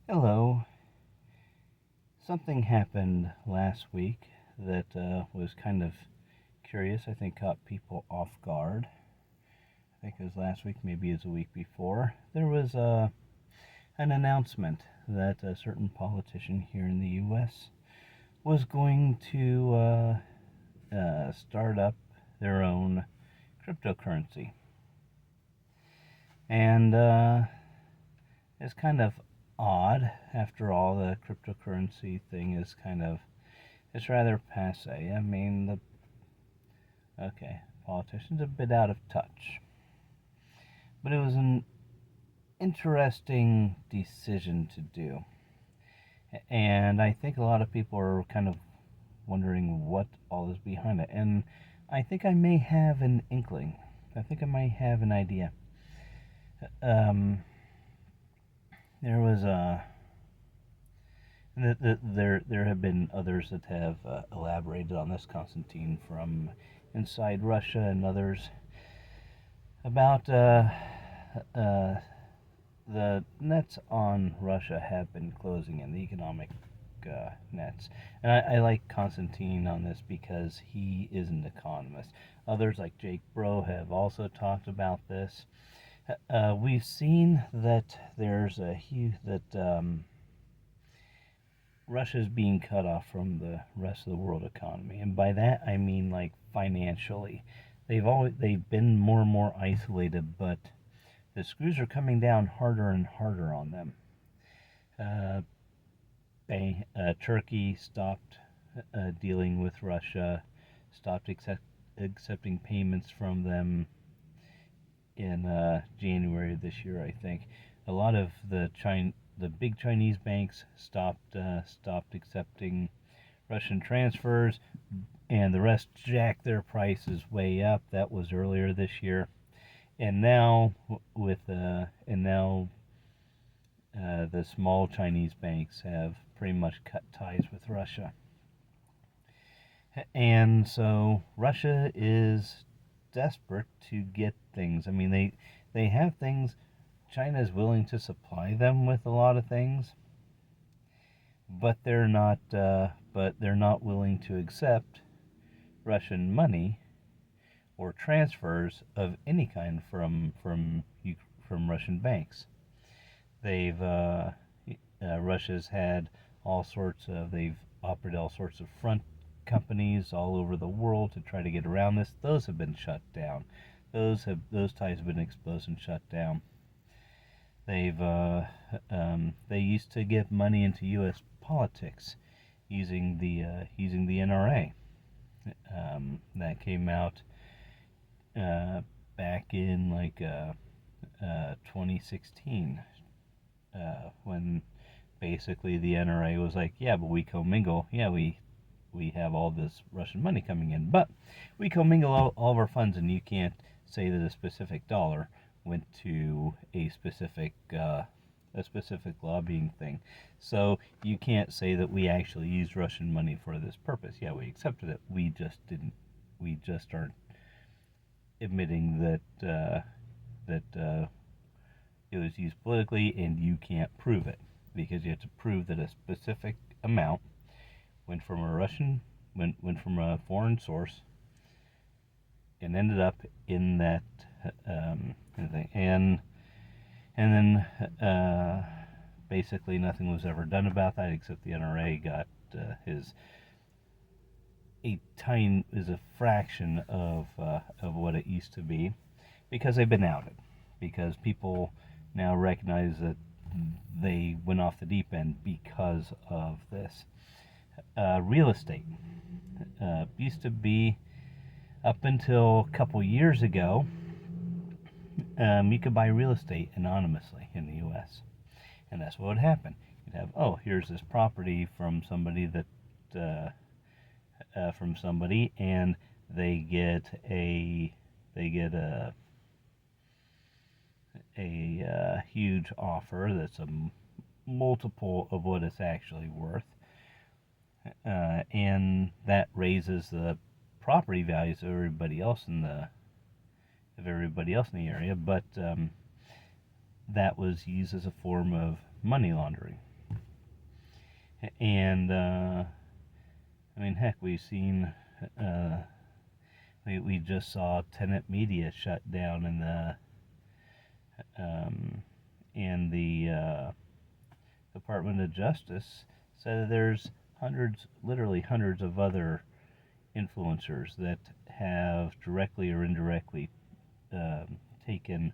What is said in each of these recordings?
Hello. Something happened last week that was kind of curious. I think caught people off guard. I think it was last week, maybe it was a week before. There was an announcement that a certain politician here in the U.S. was going to start up their own cryptocurrency. And it's kind of odd. After all, the cryptocurrency thing is it's rather passe. I mean, politicians a bit out of touch. But it was an interesting decision to do. And I think a lot of people are kind of wondering what all is behind it. And I think I may have an inkling. I think I might have an idea. Um, there was a there have been others that have elaborated on this, Constantine from inside Russia and others, about uh, the nets on Russia have been closing in, the economic nets. And I like Constantine on this because he is an economist. Others like Jake Bro have also talked about this. We've seen that there's a huge that Russia's being cut off from the rest of the world economy, and by that I mean like financially. They've been more and more isolated, but the screws are coming down harder and harder on them. Uh, Turkey stopped dealing with Russia, stopped accepting payments from them in January of this year, I think. A lot of the big Chinese banks stopped accepting Russian transfers, and the rest jacked their prices way up. That was earlier this year, and now the small Chinese banks have pretty much cut ties with Russia. And so Russia is desperate to get things. I mean, they have things. China is willing to supply them with a lot of things, but they're not willing to accept Russian money or transfers of any kind from Russian banks. They've Russia's had they've operated all sorts of front companies all over the world to try to get around this. Those have been shut down. Those ties have been exposed and shut down. They used to get money into U.S. politics using the NRA. That came out back in 2016, when basically the NRA was like, yeah, but we commingle. Yeah, we have all this Russian money coming in, but we commingle all of our funds, and you can't say that a specific dollar went to a specific lobbying thing. So you can't say that we actually used Russian money for this purpose. Yeah, we accepted it. We just didn't. We just aren't admitting that it was used politically, and you can't prove it because you have to prove that a specific amount went from a foreign source and ended up in that thing. And then basically nothing was ever done about that, except the NRA got his is a fraction of what it used to be, because they've been outed, because people now recognize that they went off the deep end because of this. Real estate used to be, up until a couple years ago, you could buy real estate anonymously in the U.S. And that's what would happen. You'd have, oh, here's this property from somebody and they get a huge offer that's a multiple of what it's actually worth, and that raises the property values of everybody else in the area. But that was used as a form of money laundering. And I mean, heck, we've seen. We just saw Tenet Media shut down, um, and the Department of Justice said that there's hundreds, literally hundreds of other influencers that have directly or indirectly taken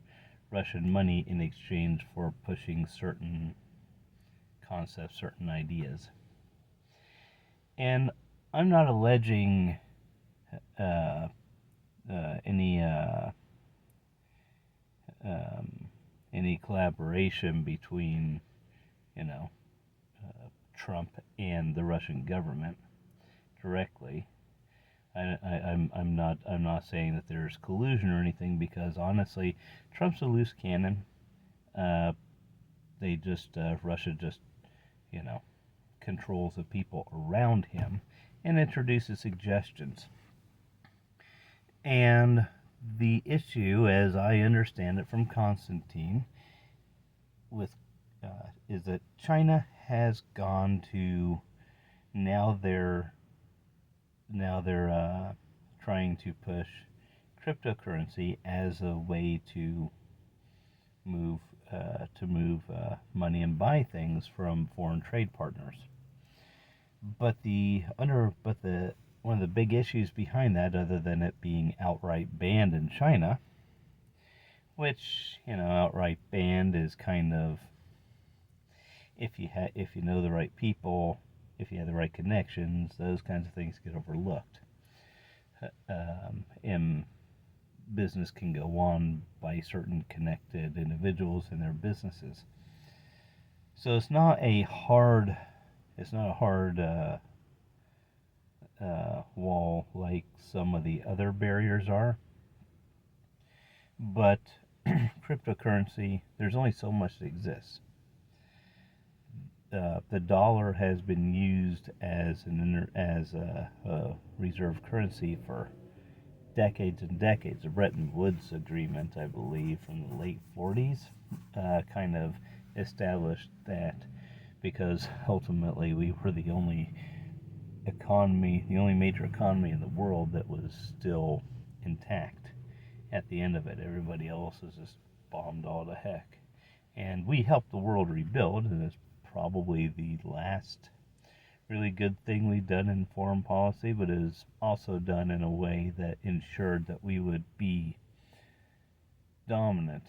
Russian money in exchange for pushing certain concepts, certain ideas. And I'm not alleging uh, any um, any collaboration between, you know, Trump and the Russian government directly. I'm not saying that there's collusion or anything, because honestly, Trump's a loose cannon. Uh, they just Russia just, you know, controls the people around him and introduces suggestions. And the issue, as I understand it from Constantine, with is that China has gone to, now they're trying to push cryptocurrency as a way to move money and buy things from foreign trade partners. But the one of the big issues behind that, other than it being outright banned in China, which, outright banned is kind of, if you know the right people, if you have the right connections, those kinds of things get overlooked. And business can go on by certain connected individuals and their businesses. So it's not a hard wall like some of the other barriers are. But cryptocurrency, there's only so much that exists. The dollar has been used as a reserve currency for decades and decades. The Bretton Woods Agreement, I believe, from the late 40s, kind of established that, because ultimately we were the only major economy in the world that was still intact at the end of it. Everybody else is just bombed all to heck. And we helped the world rebuild, and it's probably the last really good thing we've done in foreign policy, but it is also done in a way that ensured that we would be dominant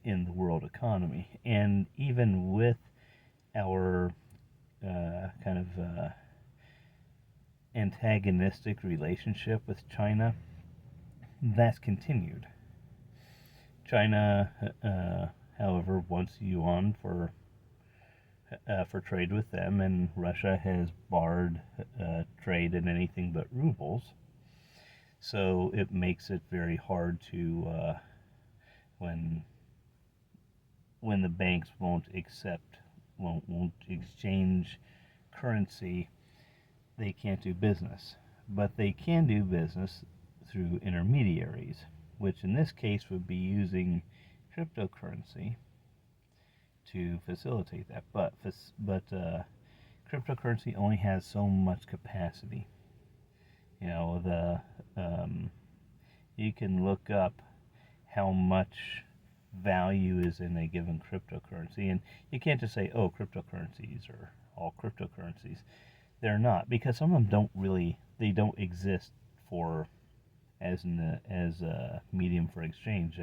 in the world economy. And even with our kind of antagonistic relationship with China, that's continued. China, however, wants yuan for trade with them, and Russia has barred trade in anything but rubles. So it makes it very hard to when the banks won't exchange currency, they can't do business. But they can do business through intermediaries, which in this case would be using cryptocurrency to facilitate that. But cryptocurrency only has so much capacity. You can look up how much value is in a given cryptocurrency, and you can't just say, "Oh, cryptocurrencies are all cryptocurrencies." They're not, because some of them don't exist for as a medium for exchange.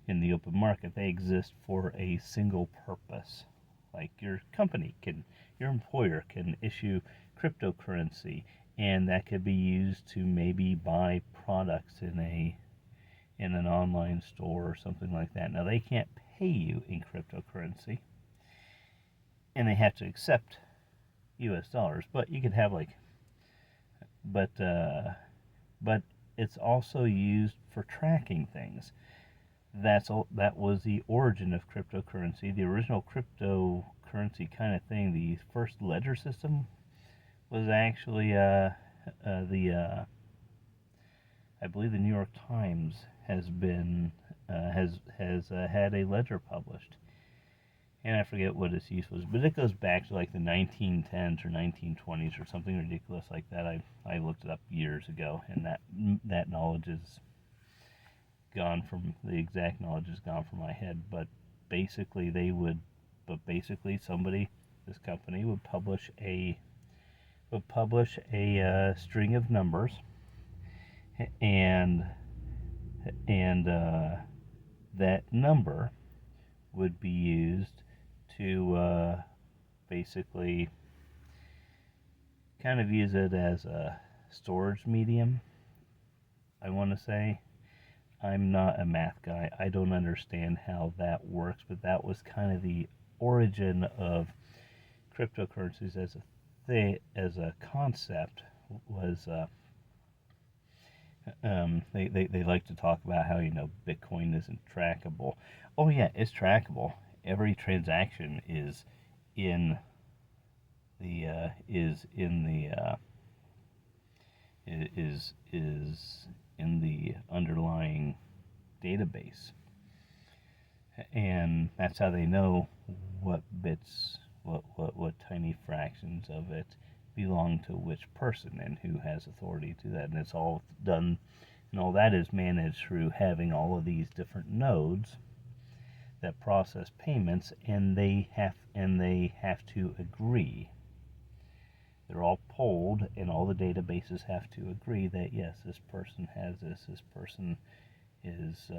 In the open market, they exist for a single purpose. Like your employer can issue cryptocurrency, and that could be used to maybe buy products in an online store or something like that. Now, they can't pay you in cryptocurrency, and they have to accept U.S. dollars. But you could have but it's also used for tracking things. That was the origin of cryptocurrency. The original cryptocurrency kind of thing, the first ledger system, was actually I believe the New York Times has had a ledger published, and I forget what its use was, but it goes back to like the 1910s or 1920s or something ridiculous like that. I looked it up years ago, and that knowledge is gone from the exact knowledge is gone from my head. Basically they would, but basically somebody, this company would publish a string of numbers, and that number would be used to basically kind of use it as a storage medium. I want to say, I'm not a math guy. I don't understand how that works, but that was kind of the origin of cryptocurrencies as a thing, as a concept. Was they like to talk about how Bitcoin isn't trackable. Oh yeah, it's trackable. Every transaction in is in the is in the underlying database, and that's how they know what bits, what tiny fractions of it belong to which person and who has authority to that. And it's all done, and all that is managed through having all of these different nodes that process payments, and they have to agree. They're all polled, and all the databases have to agree that yes, this person has this person is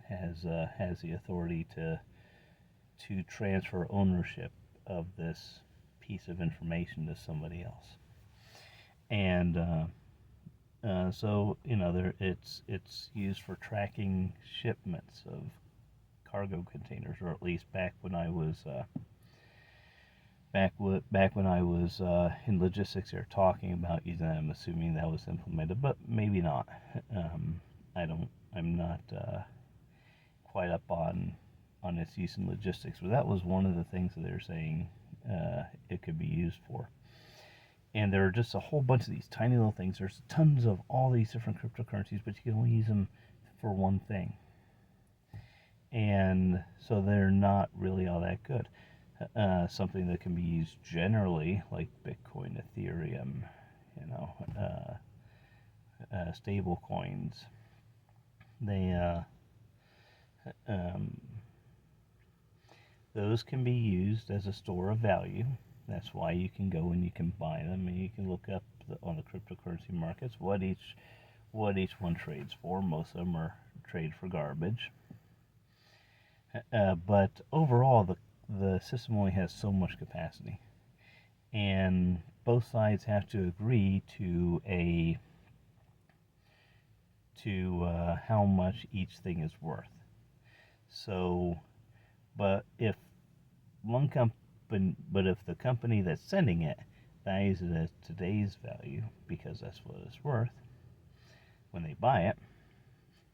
has the authority to transfer ownership of this piece of information to somebody else. And so it's used for tracking shipments of cargo containers, or at least back when I was in logistics, they're talking about using that. I'm assuming that was implemented, but maybe not. I'm not quite up on its use in logistics, but that was one of the things that they're saying it could be used for. And there are just a whole bunch of these tiny little things. There's tons of all these different cryptocurrencies, but you can only use them for one thing. And so they're not really all that good. Something that can be used generally, like Bitcoin, Ethereum, stable coins. Those can be used as a store of value. That's why you can go and you can buy them, and you can look up on the cryptocurrency markets what each one trades for. Most of them are trade for garbage. But overall, the system only has so much capacity, and both sides have to agree to how much each thing is worth. So, but if the company that's sending it values it as today's value because that's what it's worth when they buy it,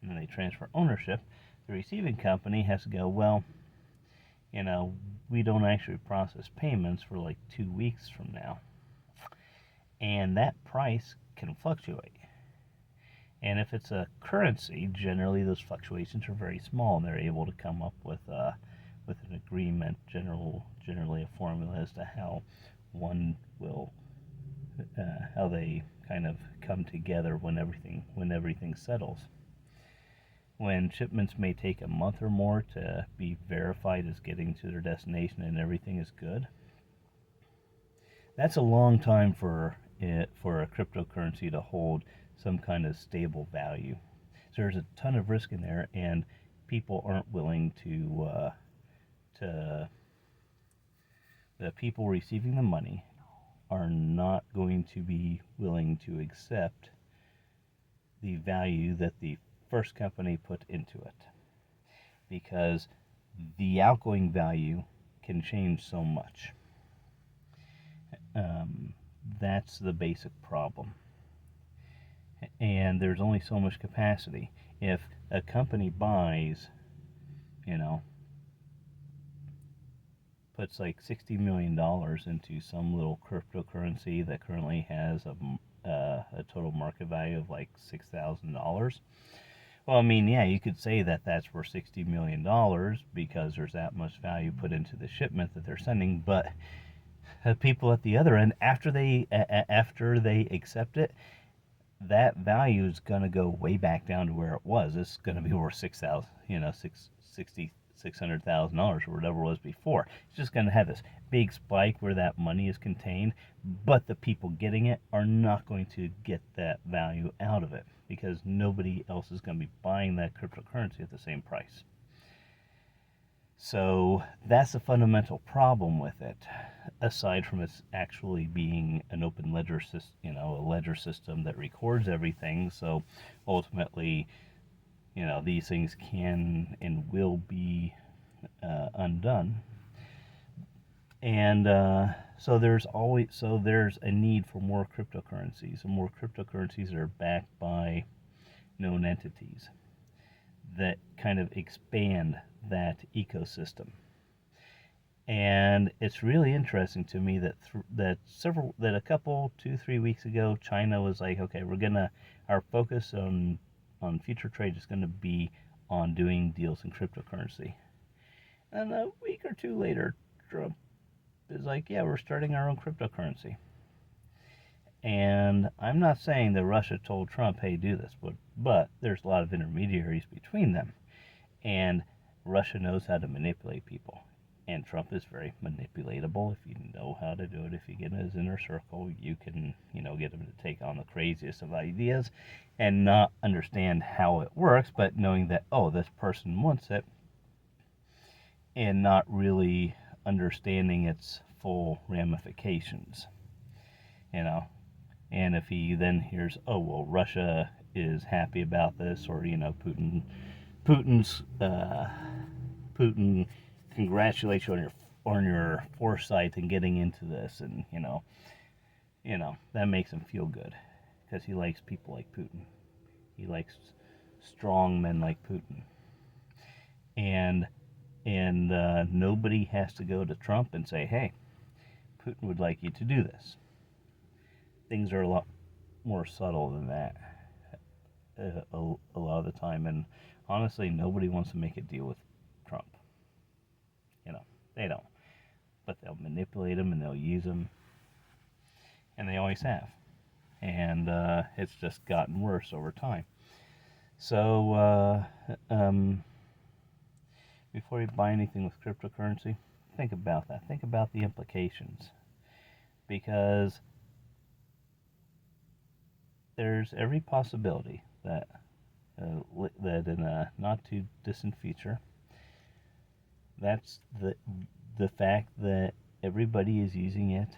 and then they transfer ownership, the receiving company has to go, well, we don't actually process payments for like 2 weeks from now. And that price can fluctuate. And if it's a currency, generally those fluctuations are very small, and they're able to come up with an agreement, generally a formula as to how one will, how they kind of come together when everything settles. When shipments may take a month or more to be verified as getting to their destination and everything is good, that's a long time for a cryptocurrency to hold some kind of stable value. So there's a ton of risk in there, and people aren't willing the people receiving the money are not going to be willing to accept the value that the first company put into it, because the outgoing value can change so much. That's the basic problem. And there's only so much capacity. If a company buys, puts like $60 million into some little cryptocurrency that currently has a total market value of like $6,000, Well, I mean, yeah, you could say that that's worth $60 million because there's that much value put into the shipment that they're sending, but people at the other end, after they accept it, that value is going to go way back down to where it was. It's going to be worth 6,000, $600,000 or whatever it was before. It's just going to have this big spike where that money is contained, but the people getting it are not going to get that value out of it because nobody else is going to be buying that cryptocurrency at the same price. So that's a fundamental problem with it, aside from it actually being an open ledger system, a ledger system that records everything. So ultimately, these things can and will be undone. And so there's a need for more cryptocurrencies, and more cryptocurrencies are backed by known entities that kind of expand that ecosystem. And it's really interesting to me that a couple 2-3 weeks ago, China was like, okay, our focus on future trade is going to be on doing deals in cryptocurrency. And a week or two later, Trump is like, yeah, we're starting our own cryptocurrency. And I'm not saying that Russia told Trump, hey, do this, but there's a lot of intermediaries between them. And Russia knows how to manipulate people. And Trump is very manipulatable. If you know how to do it, if you get in his inner circle, you can, get him to take on the craziest of ideas and not understand how it works, but knowing that, oh, this person wants it, and not really understanding its full ramifications, And if he then hears, oh, well, Russia is happy about this, or, Putin congratulates you on your foresight in getting into this, and that makes him feel good because he likes people like Putin. He likes strong men like Putin, and nobody has to go to Trump and say, hey, Putin would like you to do this. Things are a lot more subtle than that a lot of the time, and honestly, nobody wants to make a deal with Trump. They don't. But they'll manipulate him and they'll use him, and they always have. And it's just gotten worse over time. So before you buy anything with cryptocurrency, think about that. Think about the implications, because there's every possibility that in a not too distant future, that's the fact that everybody is using it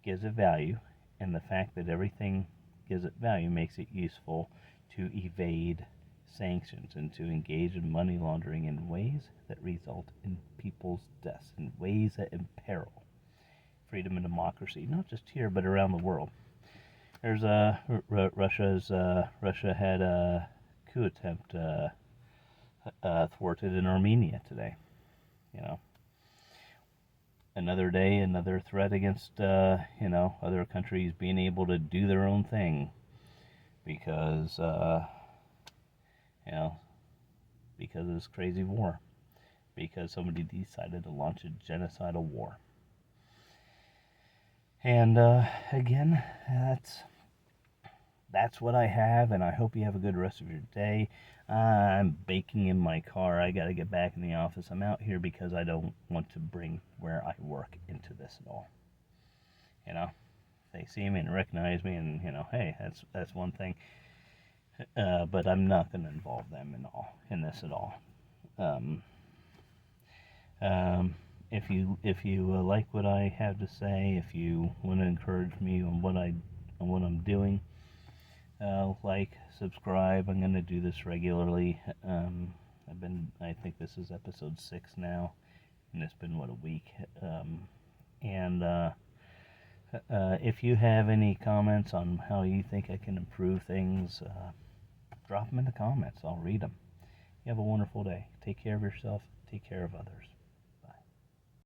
gives it value, and the fact that everything gives it value makes it useful to evade sanctions and to engage in money laundering in ways that result in people's deaths, in ways that imperil freedom and democracy, not just here but around the world. There's Russia had a coup attempt thwarted in Armenia today. Another day, another threat against other countries being able to do their own thing because because of this crazy war, because somebody decided to launch a genocidal war. And again, that's what I have, and I hope you have a good rest of your day. I'm baking in my car. I got to get back in the office. I'm out here because I don't want to bring where I work into this at all. They see me and recognize me, and hey, that's one thing. But I'm not going to involve them in this at all. If you like what I have to say, if you want to encourage me on what I'm doing, subscribe. I'm going to do this regularly. I think this is episode 6 now, and it's been a week. If you have any comments on how you think I can improve things, drop them in the comments. I'll read them. You have a wonderful day. Take care of yourself. Take care of others.